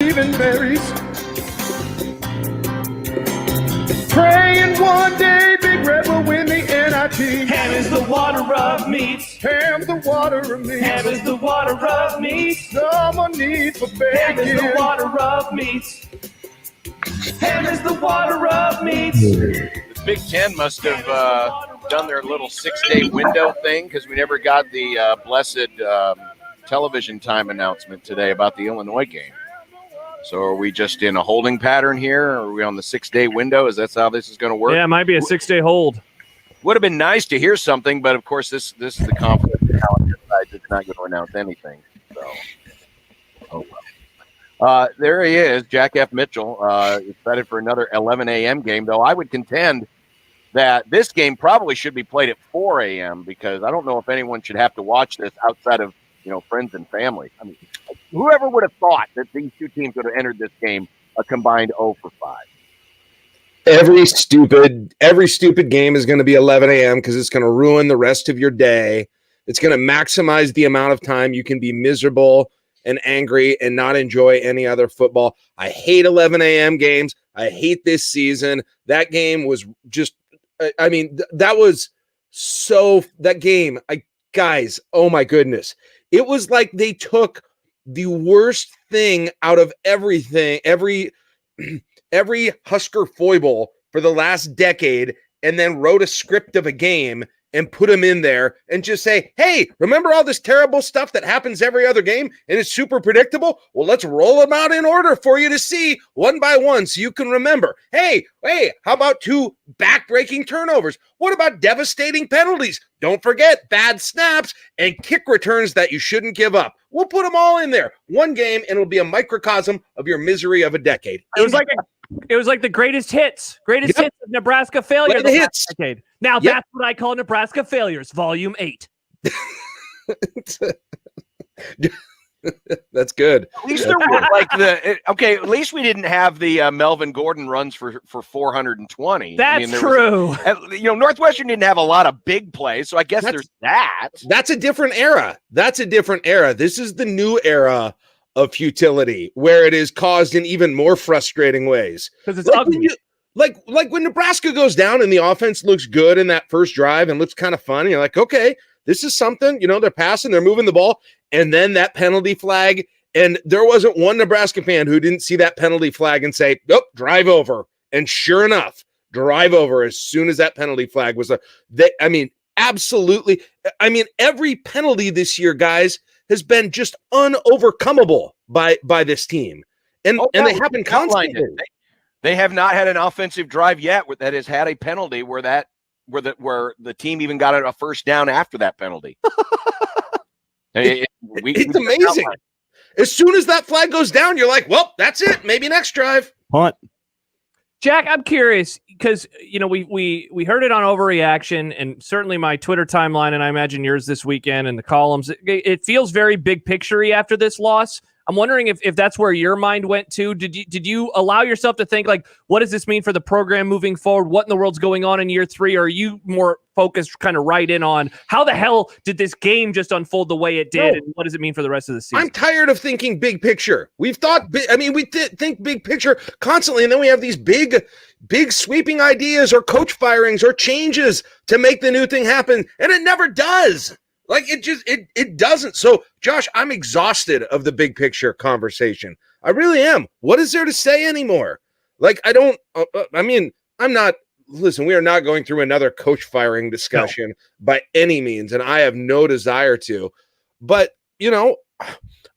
Even berries. Praying one day Big Red will win the NIT. Ham is the water of meats. Ham the water of meats. Ham is the water of meats. Someone needs for bacon. Ham is the water of meats. Ham is the water of meats. The Big Ten must have done their little 6-day window thing because we never got the blessed television time announcement today about the Illinois game. So are we just in a holding pattern here? Are we on the 6-day window? Is that how this is going to work? Yeah, it might be a 6-day hold. Would have been nice to hear something, but of course this is the conflict. Side is not going to announce anything. So, oh well. There he is, Jack F. Mitchell, excited for another 11 a.m. game. Though I would contend that this game probably should be played at 4 a.m. because I don't know if anyone should have to watch this outside of friends and family. I mean, whoever would have thought that these two teams would have entered this game a combined 0 for 5. Every stupid game is going to be 11 a.m. because it's going to ruin the rest of your day. It's going to maximize the amount of time you can be miserable and angry and not enjoy any other football. I hate 11 a.m. games. I hate this season. That game was just, that was so, that game, guys, oh my goodness. It was like they took the worst thing out of everything, every Husker foible for the last decade, and then wrote a script of a game and put them in there and just say, hey, remember all this terrible stuff that happens every other game and it's super predictable? Well, let's roll them out in order for you to see one by one so you can remember. Hey, how about 2 back-breaking turnovers? What about devastating penalties? Don't forget bad snaps and kick returns that you shouldn't give up. We'll put them all in there. One game, and it'll be a microcosm of your misery of a decade. It was like the greatest hits of Nebraska failure the last decade. Now that's what I call Nebraska failures, Volume 8. That's good. At least there were at least we didn't have the Melvin Gordon runs for 420. That's true. Northwestern didn't have a lot of big plays, so I guess there's that. That's a different era. This is the new era of futility, where it is caused in even more frustrating ways. Because it's ugly. Like when Nebraska goes down and the offense looks good in that first drive and looks kind of fun, you're like, okay, this is something. They're passing, they're moving the ball, and then that penalty flag, and there wasn't one Nebraska fan who didn't see that penalty flag and say, nope, drive over. And sure enough, drive over as soon as that penalty flag was absolutely. Every penalty this year, guys, has been just unovercomable by this team. And they happen constantly. They have not had an offensive drive yet that has had a penalty where the team even got a first down after that penalty. It's amazing. As soon as that flag goes down, you're like, well, that's it. Maybe next drive. Punt. Jack, I'm curious because we heard it on Overreaction, and certainly my Twitter timeline, and I imagine yours this weekend and the columns. It feels very big picture-y after this loss. I'm wondering if that's where your mind went to. Did you allow yourself to think, like, what does this mean for the program moving forward? What in the world's going on in year 3? Or are you more focused kind of right in on how the hell did this game just unfold the way it did, and what does it mean for the rest of the season? I'm tired of thinking big picture. We've thought, we think big picture constantly, and then we have these big sweeping ideas or coach firings or changes to make the new thing happen, and it never does. Like it doesn't. So Josh, I'm exhausted of the big picture conversation. I really am. What is there to say anymore? Like, listen, we are not going through another coach firing discussion by any means. And I have no desire to, but I don't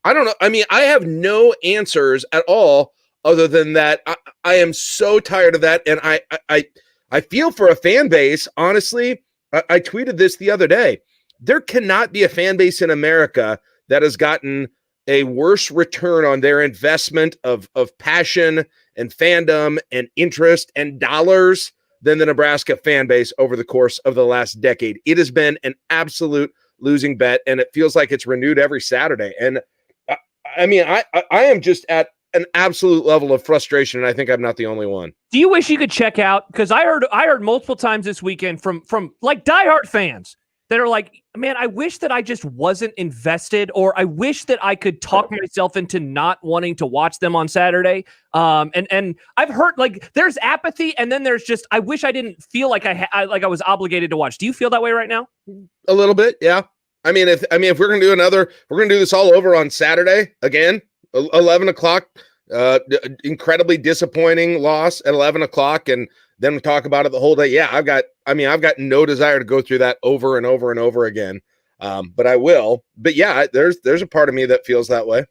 know. I have no answers at all other than that. I am so tired of that. And I feel for a fan base. Honestly, I tweeted this the other day. There cannot be a fan base in America that has gotten a worse return on their investment of passion and fandom and interest and dollars than the Nebraska fan base over the course of the last decade. It has been an absolute losing bet, and it feels like it's renewed every Saturday. And I am just at an absolute level of frustration, and I think I'm not the only one. Do you wish you could check out? Because I heard multiple times this weekend from like diehard fans that are like, man, I wish that I just wasn't invested, or I wish that I could talk myself into not wanting to watch them on Saturday. And I've heard like there's apathy, and then there's just I wish I didn't feel like I was obligated to watch. Do you feel that way right now? A little bit, yeah. I mean, if we're gonna do we're gonna do this all over on Saturday again, 11 o'clock. Incredibly disappointing loss at 11 o'clock, and then we talk about it the whole day. Yeah, I've got no desire to go through that over and over and over again. But I will. But yeah, there's a part of me that feels that way.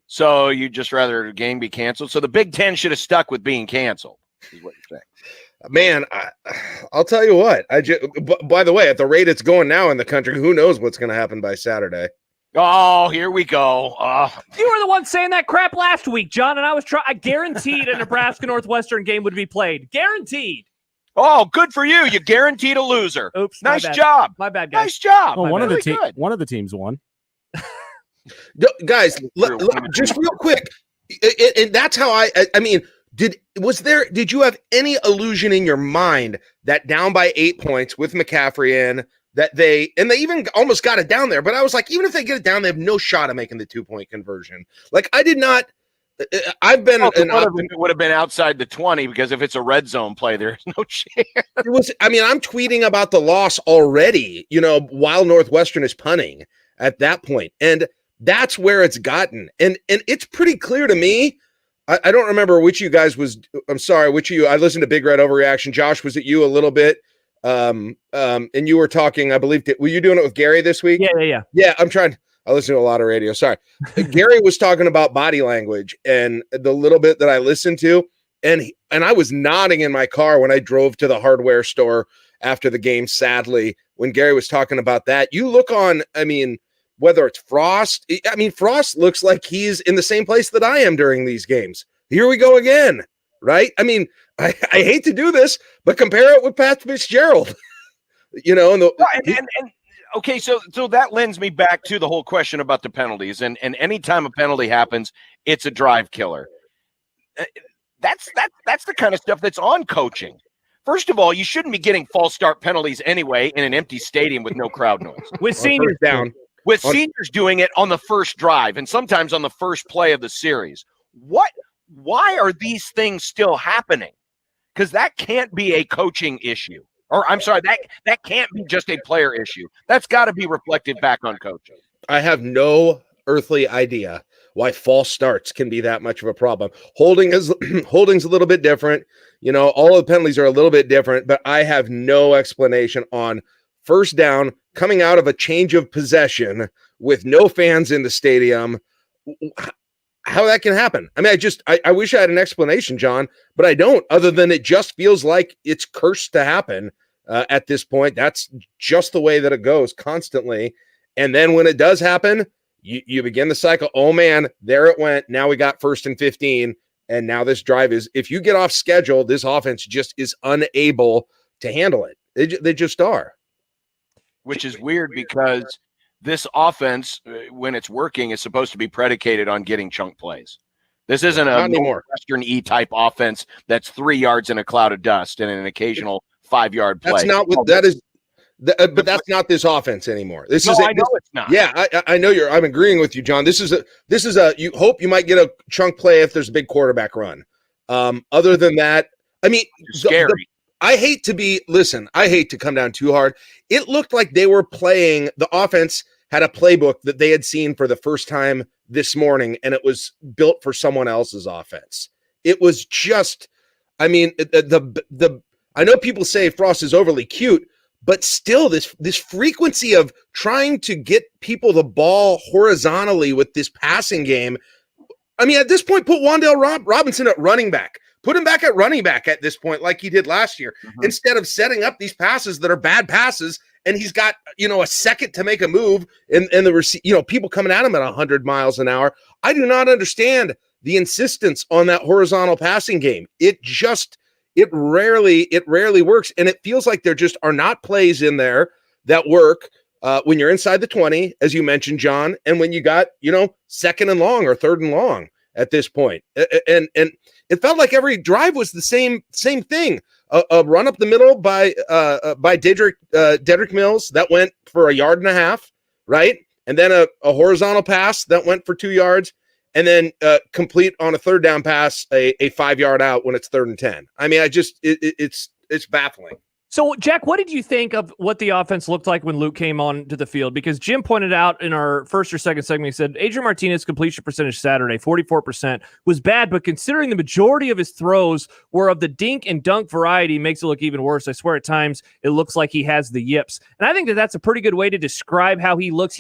So you just rather the game be canceled? So the Big Ten should have stuck with being canceled, is what you're saying. Man, I'll tell you what. By the way, at the rate it's going now in the country, who knows what's going to happen by Saturday? Oh, here we go. You were the one saying that crap last week, John, and I guaranteed a Nebraska Northwestern game would be played. Guaranteed. Oh, good for you. You guaranteed a loser. Oops. Nice job. My bad, guys. Nice job. Well, one of Really the teams won. Guys, just real quick. And that's how I mean, did you have any illusion in your mind that down by 8 points with McCaffrey in, that they even almost got it down there, but I was like, even if they get it down, they have no shot of making the 2-point conversion. Like I did not. I've been. It would have been outside the 20, because if it's a red zone play, there's no chance. It was. I mean, I'm tweeting about the loss already. While Northwestern is punting at that point, and that's where it's gotten. And it's pretty clear to me. I don't remember which of you guys was. I'm sorry, which of you? I listened to Big Red Overreaction. Josh, was it you a little bit? And you were talking, I believe, were you doing it with Gary this week? Yeah. I listen to a lot of radio. Sorry. Gary was talking about body language, and the little bit that I listened to, and I was nodding in my car when I drove to the hardware store after the game, sadly, when Gary was talking about that. You look on, whether it's Frost, Frost looks like he's in the same place that I am during these games. Here we go again. Right? I hate to do this, but compare it with Pat Fitzgerald. Okay, so that lends me back to the whole question about the penalties, and anytime a penalty happens, it's a drive killer. That's the kind of stuff that's on coaching. First of all, you shouldn't be getting false start penalties anyway in an empty stadium with no crowd noise. With seniors down. With seniors doing it on the first drive and sometimes on the first play of the series. Why are these things still happening? Because that can't be a coaching issue. Or I'm sorry, that can't be just a player issue. That's got to be reflected back on coaching. I have no earthly idea why false starts can be that much of a problem. Holding's a little bit different. All of the penalties are a little bit different, but I have no explanation on first down coming out of a change of possession with no fans in the stadium. How that can happen. I wish I had an explanation, John, but I don't, other than it just feels like it's cursed to happen at this point. That's just the way that it goes constantly. And then when it does happen, you begin the cycle. Oh man, there it went. Now we got 1st and 15. And now this drive is, if you get off schedule, this offense just is unable to handle it. They just are. Which is weird, because this offense, when it's working, is supposed to be predicated on getting chunk plays. This isn't a Western E type offense that's 3 yards in a cloud of dust and an occasional 5-yard play. That's not what that is. But that's not this offense anymore. I know it's not. Yeah, I know I'm agreeing with you, John. This is a. You hope you might get a chunk play if there's a big quarterback run. Other than that, scary. I hate to come down too hard. It looked like they were playing, the offense had a playbook that they had seen for the first time this morning, and it was built for someone else's offense. It was just, I know people say Frost is overly cute, but still this frequency of trying to get people the ball horizontally with this passing game. At this point, put Wan'Dale Robinson at running back. Put him back at running back at this point, like he did last year, instead of setting up these passes that are bad passes. And he's got, a second to make a move, and the people coming at him at 100 miles an hour. I do not understand the insistence on that horizontal passing game. It rarely works. And it feels like there just are not plays in there that work when you're inside the 20, as you mentioned, John, and when you got, 2nd and long or 3rd and long at this point. And it felt like every drive was the same thing. a run up the middle by Dedrick Mills that went for 1.5 yards, right? And then a horizontal pass that went for 2 yards, and then complete on a third down pass a 5-yard out when it's 3rd and 10. I mean, it's baffling. So, Jack, what did you think of what the offense looked like when Luke came on to the field? Because Jim pointed out in our first or second segment, he said Adrian Martinez's completion percentage Saturday, 44%, was bad, but considering the majority of his throws were of the dink and dunk variety, makes it look even worse. I swear at times it looks like he has the yips. And I think that that's a pretty good way to describe how he looks.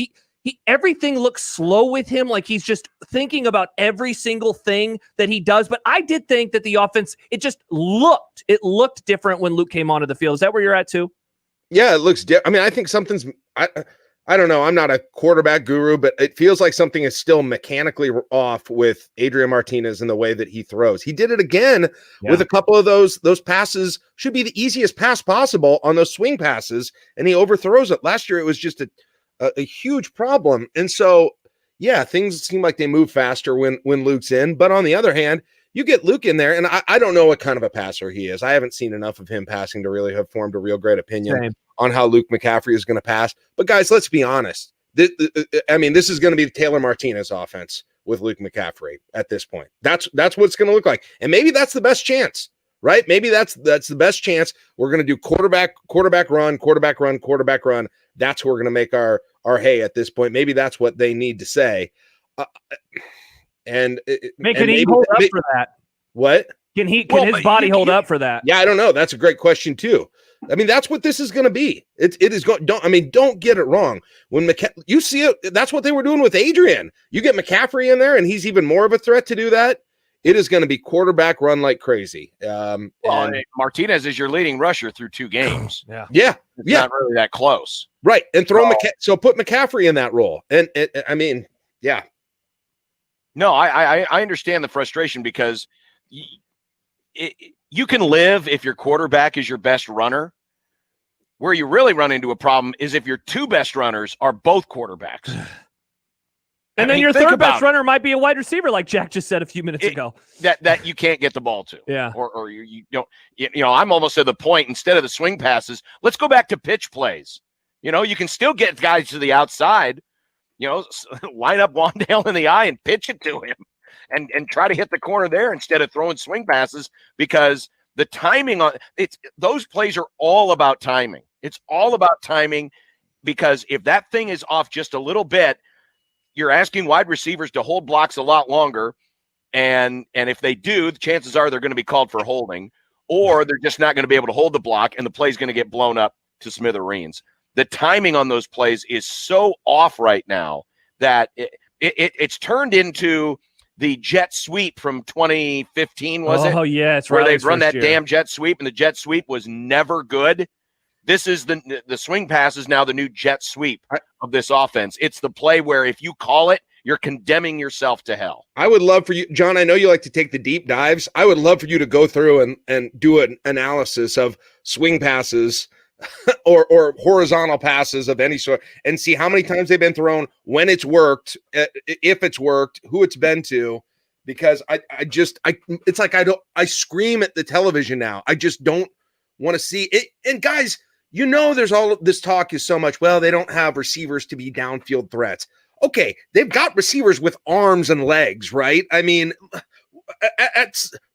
Everything looks slow with him, like he's just thinking about every single thing that he does. But I did think that the offense, it looked different when Luke came onto the field. Is that where you're at too? Yeah, it looks different. I mean, I think something's I don't know. I'm not a quarterback guru, but it feels like something is still mechanically off with Adrian Martinez and the way that he throws. He did it again with a couple of those passes. Should be the easiest pass possible on those swing passes, and he overthrows it. Last year, it was just a huge problem. And so, yeah, things seem like they move faster when Luke's in. But on the other hand, you get Luke in there, and I don't know what kind of a passer he is. I haven't seen enough of him passing to really have formed a real great opinion on how Luke McCaffrey is going to pass. But guys, let's be honest. This is going to be the Taylor Martinez offense with Luke McCaffrey at this point. That's what it's going to look like. And maybe that's the best chance, right? Maybe that's the best chance. We're going to do quarterback run. That's where we're going to make our hay at this point. Maybe that's what they need to say. Can he hold up for that? What? Can his body hold up for that? Yeah, I don't know. That's a great question too. I mean, that's what this is going to be. It is going. Don't get it wrong. When you see it, that's what they were doing with Adrian. You get McCaffrey in there, and he's even more of a threat to do that. It is going to be quarterback run like crazy. Martinez is your leading rusher through 2 games. Yeah. It's not really that close, right? And so put McCaffrey in that role. And I mean, yeah. No, I understand the frustration because you can live if your quarterback is your best runner. Where you really run into a problem is if your 2 best runners are both quarterbacks. And then your third best runner might be a wide receiver, like Jack just said a few minutes ago. That you can't get the ball to. Yeah. Or you don't. I'm almost at the point, instead of the swing passes, let's go back to pitch plays. You can still get guys to the outside. Line up Wandale in the eye and pitch it to him, and try to hit the corner there instead of throwing swing passes, because the timing on those plays are all about timing. It's all about timing, because if that thing is off just a little bit, you're asking wide receivers to hold blocks a lot longer, and if they do, the chances are they're going to be called for holding, or they're just not going to be able to hold the block, and the play's going to get blown up to smithereens. The timing on those plays is so off right now that it's turned into the jet sweep from 2015, was it? Oh, yeah. It's where they'd run that damn jet sweep, and the jet sweep was never good. This is the swing pass is now the new jet sweep of this offense. It's the play where if you call it, you're condemning yourself to hell. I would love for you, John, I know you like to take the deep dives. I would love for you to go through and do an analysis of swing passes or horizontal passes of any sort, and see how many times they've been thrown, when it's worked, if it's worked, who it's been to, because it's like I scream at the television now. I just don't want to see it. And guys, there's all of this talk is so much, well, they don't have receivers to be downfield threats. Okay, they've got receivers with arms and legs, right? I mean,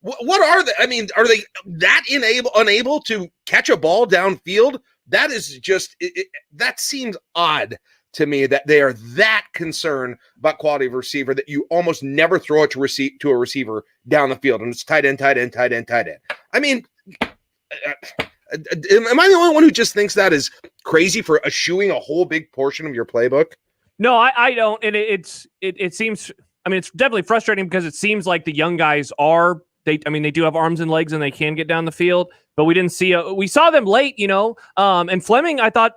what are they? I mean, are they that unable to catch a ball downfield? That is just that seems odd to me, that they are that concerned about quality of receiver that you almost never throw it to a receiver down the field, and it's tight end. I mean, am I the only one who just thinks that is crazy for eschewing a whole big portion of your playbook? No, I don't, and it seems. I mean, it's definitely frustrating because it seems like the young guys they do have arms and legs and they can get down the field, but we saw them late, and Fleming, I thought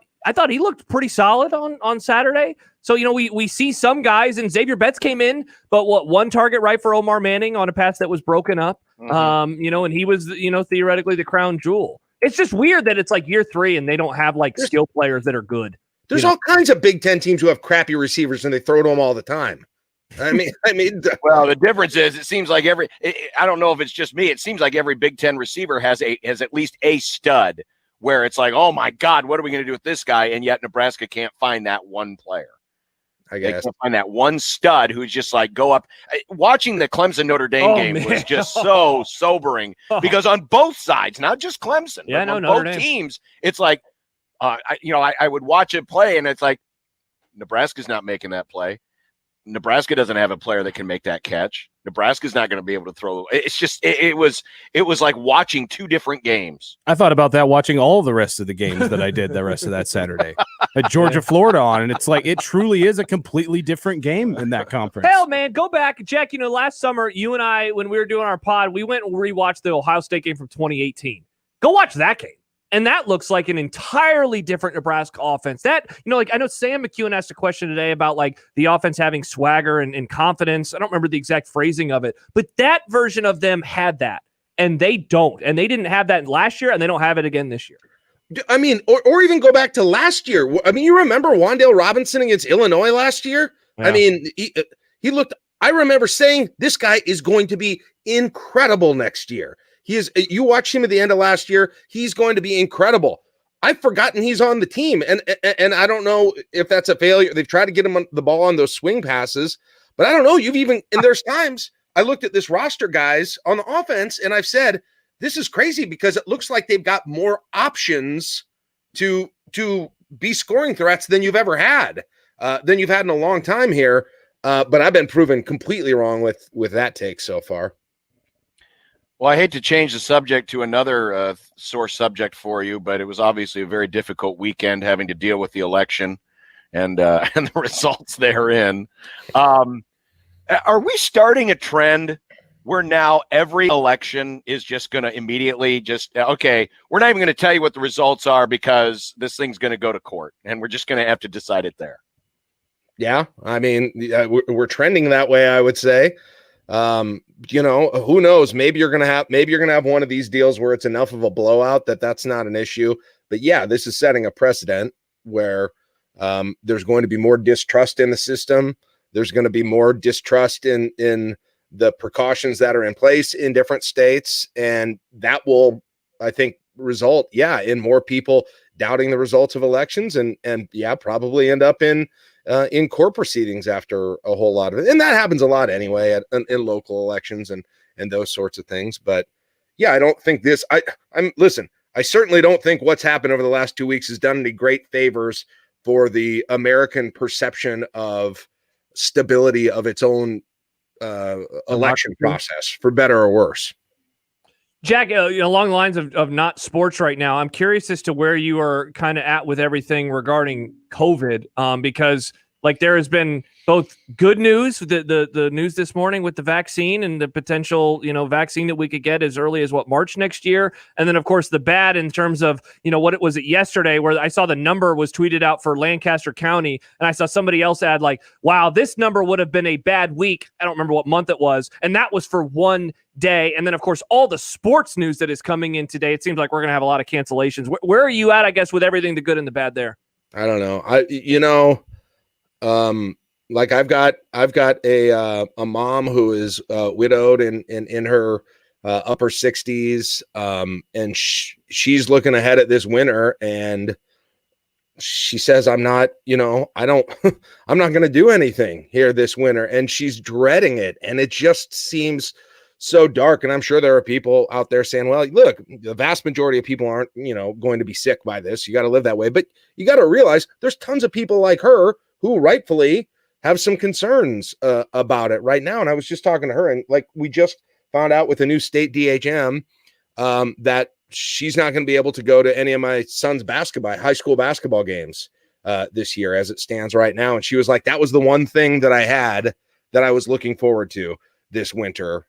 he looked pretty solid on Saturday. So, we see some guys, and Xavier Betts came in, but one target right for Omar Manning on a pass that was broken up, and he was, theoretically the crown jewel. It's just weird that it's like year 3 and they don't have skill players that are good. There's all kinds of Big Ten teams who have crappy receivers and they throw to them all the time. Well, the difference is it seems like I don't know if it's just me. It seems like every Big Ten receiver has at least a stud where it's like, oh my God, what are we going to do with this guy? And yet Nebraska can't find that one player. I guess. They can't find that one stud who's just like go up. Watching the Clemson Notre Dame game was just so sobering because on both sides, not just Clemson, but on both teams, it's like, I would watch it play and it's like Nebraska's not making that play. Nebraska doesn't have a player that can make that catch. Nebraska's not going to be able to throw. It's just it was like watching two different games. I thought about that watching all the rest of the games that I did the rest of that Saturday. At Georgia, Florida on, and it's like it truly is a completely different game in that conference. Hell, man, go back, Jack. Last summer, you and I, when we were doing our pod, we went and rewatched the Ohio State game from 2018. Go watch that game. And that looks like an entirely different Nebraska offense. That, I know Sam McEwen asked a question today about like the offense having swagger and confidence. I don't remember the exact phrasing of it, but that version of them had that, and they don't. And they didn't have that last year, and they don't have it again this year. I mean, or even go back to last year. I mean, you remember Wan'Dale Robinson against Illinois last year? Yeah. I mean, he looked. I remember saying this guy is going to be incredible next year. He is. You watched him at the end of last year. He's going to be incredible. I've forgotten he's on the team, and I don't know if that's a failure. They've tried to get him the ball on those swing passes, but I don't know. And there's times I looked at this roster, guys, on the offense, and I've said this is crazy because it looks like they've got more options to be scoring threats than you've ever had, than you've had in a long time here. But I've been proven completely wrong with that take so far. Well, I hate to change the subject to another sore subject for you, but it was obviously a very difficult weekend having to deal with the election and the results therein. Are we starting a trend where now every election is just going to immediately okay, we're not even going to tell you what the results are because this thing's going to go to court and we're just going to have to decide it there? Yeah, I mean, we're trending that way, I would say. Who knows? Maybe you're gonna have one of these deals where it's enough of a blowout that's not an issue. But yeah, this is setting a precedent where there's going to be more distrust in the system. There's going to be more distrust in the precautions that are in place in different states, and that will, I think, result, in more people doubting the results of elections, and probably end up in court proceedings after a whole lot of it. And that happens a lot anyway in local elections and those sorts of things. But yeah, I don't think I certainly don't think what's happened over the last 2 weeks has done any great favors for the American perception of stability of its own election process, for better or worse. Jack, along the lines of not sports right now, I'm curious as to where you are kind of at with everything regarding COVID, because like there has been both good news, the news this morning with the vaccine and the potential, vaccine that we could get as early as March next year. And then of course the bad in terms of, what was it yesterday where I saw the number was tweeted out for Lancaster County. And I saw somebody else add like, wow, this number would have been a bad week. I don't remember what month it was. And that was for one day. And then of course, all the sports news that is coming in today, it seems like we're going to have a lot of cancellations. Where are you at, I guess, with everything, the good and the bad there? I don't know. Like I've got a mom who is widowed and in her upper 60s, and she's looking ahead at this winter, and she says, I'm not going to do anything here this winter, and she's dreading it, and it just seems so dark. And I'm sure there are people out there saying, well, look, the vast majority of people aren't going to be sick by this. You got to live that way, but you got to realize there's tons of people like her who rightfully have some concerns about it right now. And I was just talking to her, and like we just found out with the new state DHM that she's not going to be able to go to any of my son's high school basketball games this year as it stands right now. And she was like, that was the one thing that I had that I was looking forward to this winter,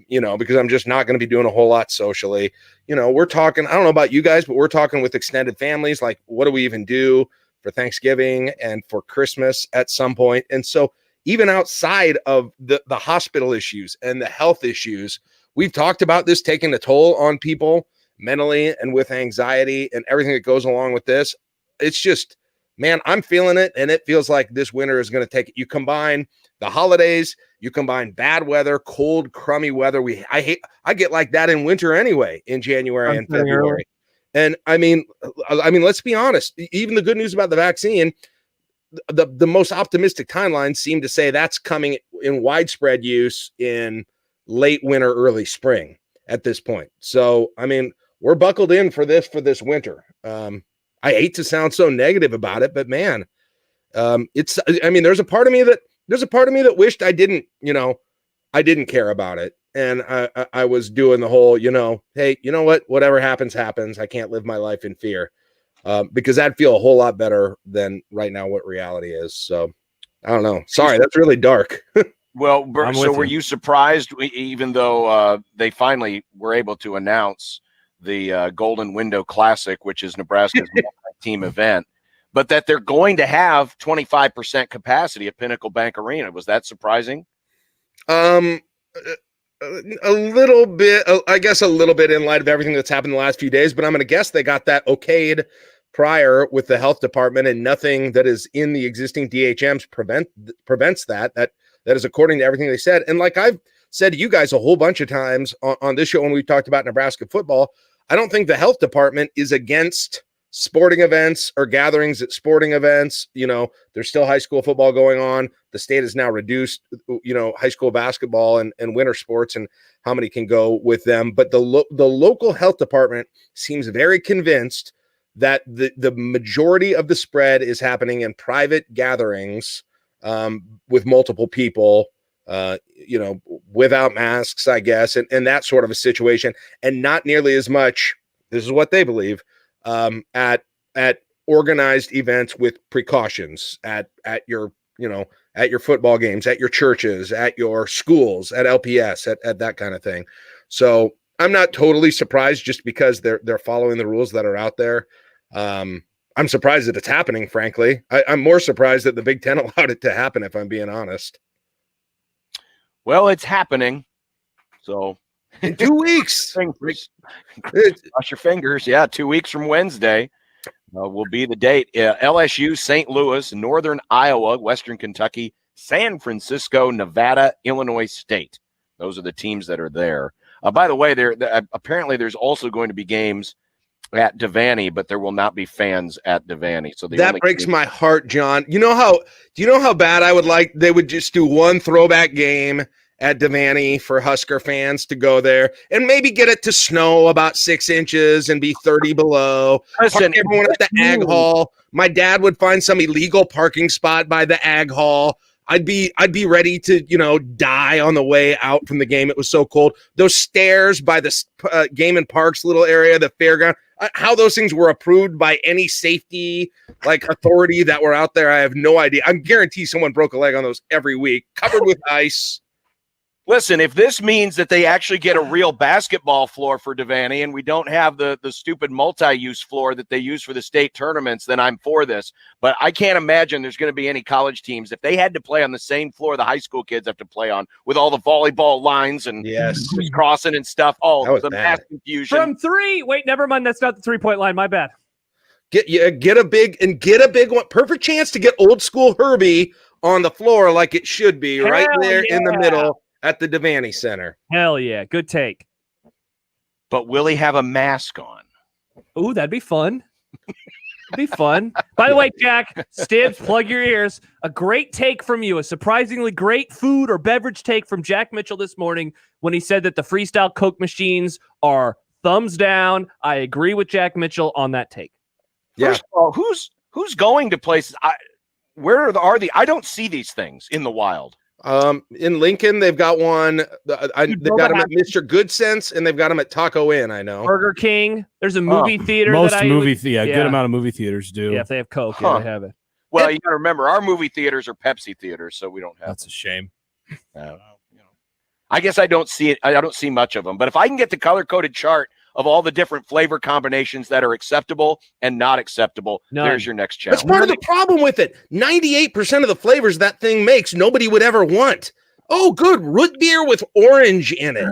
because I'm just not going to be doing a whole lot socially. We're talking, I don't know about you guys, but we're talking with extended families. Like, what do we even do for Thanksgiving and for Christmas at some point? And so even outside of the hospital issues and the health issues, we've talked about this taking a toll on people mentally and with anxiety and everything that goes along with this. It's just, man, I'm feeling it. And it feels like this winter is going to take it. You combine the holidays, you combine bad weather, cold, crummy weather. I get like that in winter anyway, in January and February. And I mean, let's be honest. Even the good news about the vaccine, the most optimistic timelines seem to say that's coming in widespread use in late winter, early spring at this point. So, I mean, we're buckled in for this winter. I hate to sound so negative about it, but man, there's a part of me that wished I didn't care about it. And I was doing the whole, hey, you know what, whatever happens, happens. I can't live my life in fear. Because that'd feel a whole lot better than right now what reality is. So I don't know. Sorry, that's really dark. Well, so were you surprised, even though they finally were able to announce the Golden Window Classic, which is Nebraska's multi-team event, but that they're going to have 25% capacity at Pinnacle Bank Arena? Was that surprising? A little bit, I guess, a little bit in light of everything that's happened the last few days, but I'm going to guess they got that okayed prior with the health department, and nothing that is in the existing DHMs prevents that. That is according to everything they said. And like I've said to you guys a whole bunch of times on this show when we talked about Nebraska football, I don't think the health department is against sporting events or gatherings at sporting events. There's still high school football going on. The state has now reduced, high school basketball and winter sports and how many can go with them. But the local health department seems very convinced that the majority of the spread is happening in private gatherings with multiple people, without masks, I guess, and that sort of a situation, and not nearly as much. This is what they believe. At organized events with precautions at your football games, at your churches, at your schools, at LPS, at that kind of thing. So I'm not totally surprised just because they're following the rules that are out there. I'm surprised that it's happening, frankly. I'm more surprised that the Big Ten allowed it to happen, if I'm being honest. Well, it's happening. So in 2 weeks. Cross your fingers. Yeah, 2 weeks from Wednesday will be the date. LSU, St. Louis, Northern Iowa, Western Kentucky, San Francisco, Nevada, Illinois State. Those are the teams that are there. By the way, apparently there's also going to be games at Devaney, but there will not be fans at Devaney. So that breaks my heart, John. Do you know how bad I would like they would just do one throwback game at Devaney for Husker fans to go there and maybe get it to snow about 6 inches and be 30 below. Listen, everyone at the Ag Hall. My dad would find some illegal parking spot by the Ag Hall. I'd be ready to, die on the way out from the game. It was so cold. Those stairs by the Game and Parks little area, the fairground, how those things were approved by any safety authority that were out there, I have no idea. I guarantee someone broke a leg on those every week, covered with ice. Listen, if this means that they actually get a real basketball floor for Devaney and we don't have the stupid multi-use floor that they use for the state tournaments, then I'm for this. But I can't imagine there's going to be any college teams. If they had to play on the same floor the high school kids have to play on with all the volleyball lines and crossing and stuff, the mass confusion. From three. Wait, never mind. That's not the 3-point line. My bad. Get a big one. Perfect chance to get old school Herbie on the floor like it should be, right there in the middle. At the Devaney Center. Hell yeah. Good take. But will he have a mask on? Ooh, that'd be fun. By the way, Jack, Stibbs, plug your ears. A great take from you. A surprisingly great food or beverage take from Jack Mitchell this morning when he said that the Freestyle Coke machines are thumbs down. I agree with Jack Mitchell on that take. First of all, who's going to places? Where are the? I don't see these things in the wild. In Lincoln, they've got one. They've got them at Mr. Good Sense, and they've got them at Taco Inn. I know Burger King. There's a movie theater. Good amount of movie theaters do. Yeah, if they have Coke, they have it. Well, you got to remember, our movie theaters are Pepsi theaters, so we don't have. That's a shame. I guess I don't see it. I don't see much of them. But if I can get the color-coded chart of all the different flavor combinations that are acceptable and not acceptable, there's your next challenge. That's part of the problem with it. 98% of the flavors that thing makes, nobody would ever want. Oh, good. Root beer with orange in it.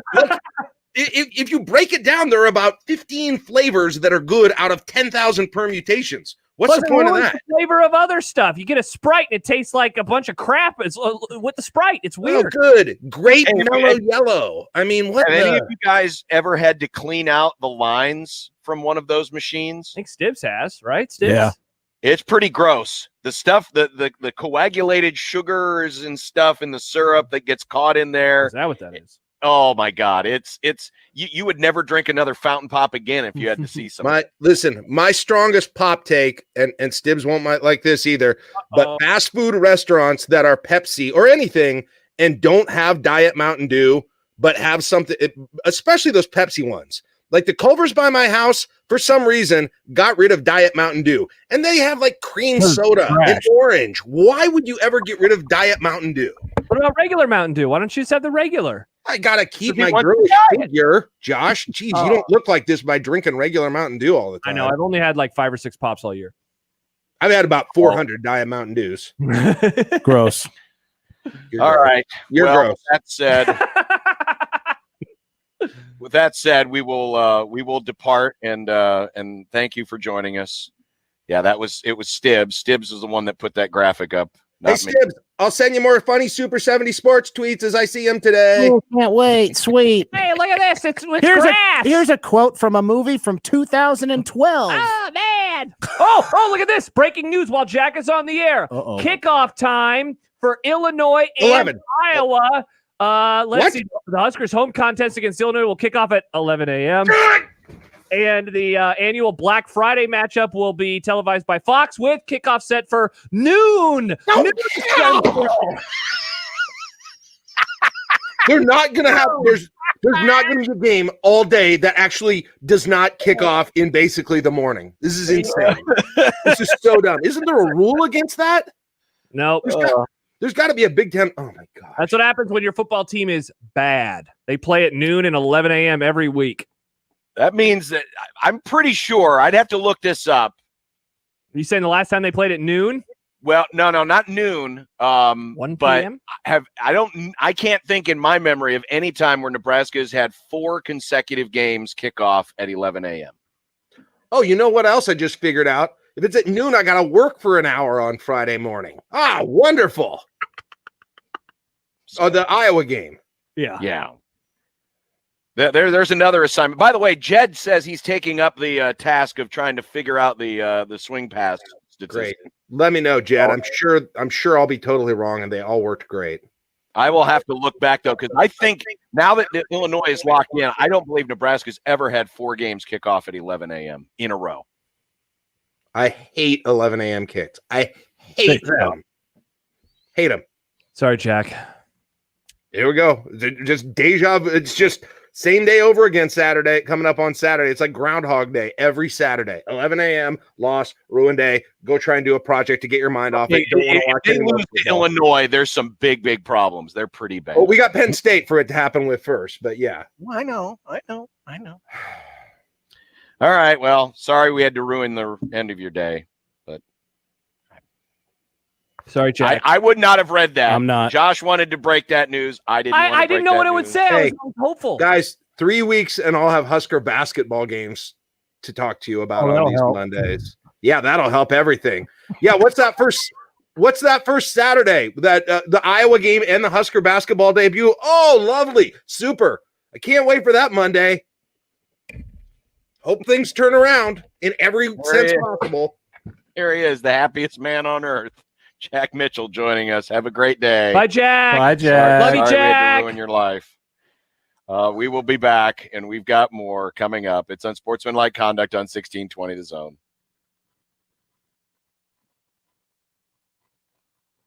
If you break it down, there are about 15 flavors that are good out of 10,000 permutations. What's Plus, the it point of ruins that? the flavor of other stuff. You get a Sprite and it tastes like a bunch of crap. It's with the Sprite. It's Oh, weird. good. Great Hey, mellow yellow. I mean, what Have any of the? you guys ever had to clean out the lines from one of those machines? I think Stibbs has, right? Stibbs? Yeah. It's pretty gross. The stuff, the coagulated sugars and stuff in the syrup that gets caught in there. Is that what that is? Oh my God. It's you would never drink another fountain pop again if you had to see some. My strongest pop take, and Stibbs won't like this either, but fast food restaurants that are Pepsi or anything and don't have Diet Mountain Dew, but have something, especially those Pepsi ones. Like the Culver's by my house, for some reason, got rid of Diet Mountain Dew. And they have like cream soda and orange. Why would you ever get rid of Diet Mountain Dew? What about regular Mountain Dew? Why don't you just have the regular? I got to keep If you my want girlish to figure. Josh, geez, you don't look like this by drinking regular Mountain Dew all the I time. know. I've only had like 5 or 6 pops all year. I've had about 400 Diet Mountain Dews. Gross. All right. You're well, gross. With that said, we will depart and thank you for joining us. Yeah, it was Stibbs. Stibbs is the one that put that graphic up. Hey, Not me. Stibbs, I'll send you more funny Super 70 Sports tweets as I see them today. Oh, can't wait. Sweet. Hey, look at this. It's grass. Here's a quote from a movie from 2012. Oh, man. Oh, look at this. Breaking news while Jack is on the air. Uh-oh. Kickoff time for Illinois and 11. Iowa. Let's What? see. The Huskers' home contest against Illinois will kick off at 11 a.m. And the annual Black Friday matchup will be televised by Fox with kickoff set for noon. Noon Central. They're not going to have, there's not going to be a game all day that actually does not kick off in basically the morning. This is insane. This is so dumb. Isn't there a rule against that? No. There's got to be a Big Ten. Oh my God. That's what happens when your football team is bad. They play at noon and 11 a.m. every week. That means that I'm pretty sure I'd have to look this up. Are you saying the last time they played at noon? Well, no, not noon. 1 but p.m.? I can't think in my memory of any time where Nebraska has had 4 consecutive games kick off at 11 a.m. Oh, you know what else I just figured out? If it's at noon, I got to work for an hour on Friday morning. Ah, wonderful. Oh, the Iowa game. Yeah. There's another assignment. By the way, Jed says he's taking up the task of trying to figure out the swing pass statistic. Great. Let me know, Jed. I'm sure I'll be totally wrong, and they all worked great. I will have to look back though, because I think now that Illinois is locked in, I don't believe Nebraska's ever had 4 games kick off at 11 a.m. in a row. I hate 11 a.m. kicks. I hate them. Hate them. Sorry, Jack. Here we go. Just deja vu. It's just same day over again Saturday, coming up on Saturday. It's like Groundhog Day every Saturday. 11 a.m., loss, ruined day. Go try and do a project to get your mind off it. Don't want to watch If they any more lose to football. Illinois, there's some big problems. They're pretty bad. Oh, we got Penn State for it to happen with first, but yeah. I know. All right. Well, sorry we had to ruin the end of your day. Sorry, Jack. I would not have read that. I'm not. Josh wanted to break that news. I didn't. I didn't know what it would say. I Hey, was hopeful. Guys, 3 weeks and I'll have Husker basketball games to talk to you about on these Mondays. Yeah, that'll help everything. Yeah, what's that first Saturday? That the Iowa game and the Husker basketball debut. Oh, lovely. Super. I can't wait for that Monday. Hope things turn around in every sense possible. Here he is, the happiest man on earth. Jack Mitchell joining us. Have a great day. Bye, Jack. Bye, Jack. Love you, Sorry we had to Jack. ruin your life. We will be back, and we've got more coming up. It's Unsportsmanlike Conduct on 1620 The Zone.